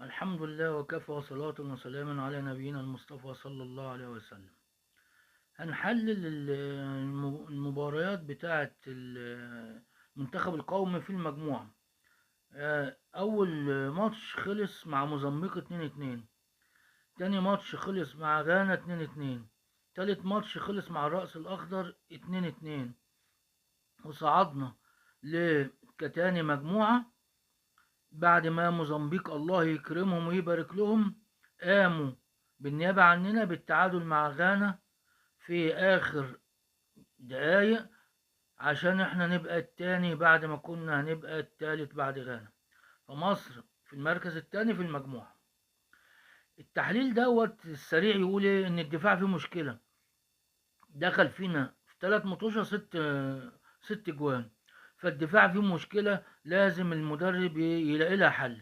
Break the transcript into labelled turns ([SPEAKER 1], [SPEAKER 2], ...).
[SPEAKER 1] الحمد لله وكفى وصلاة وسلام على نبينا المصطفى صلى الله عليه وسلم. هنحلل المباريات بتاعة المنتخب القومي في المجموعة. أول ماتش خلص مع موزمبيق 2-2. تاني ماتش خلص مع غانا 2-2. تالت ماتش خلص مع الرأس الأخضر 2-2. وصعدنا كتاني مجموعة بعد ما موزمبيق الله يكرمهم ويبارك لهم قاموا بالنيابة عننا بالتعادل مع غانا في آخر دقايق عشان احنا نبقى التاني بعد ما كنا هنبقى التالت بعد غانا. فمصر في المركز التاني في المجموعة. التحليل دوت السريع يقول ايه؟ ان الدفاع فيه مشكلة. دخل فينا في 3 ماتشات ست جوان. فالدفاع فيه مشكلة، لازم المدرب يلاقي لها حل.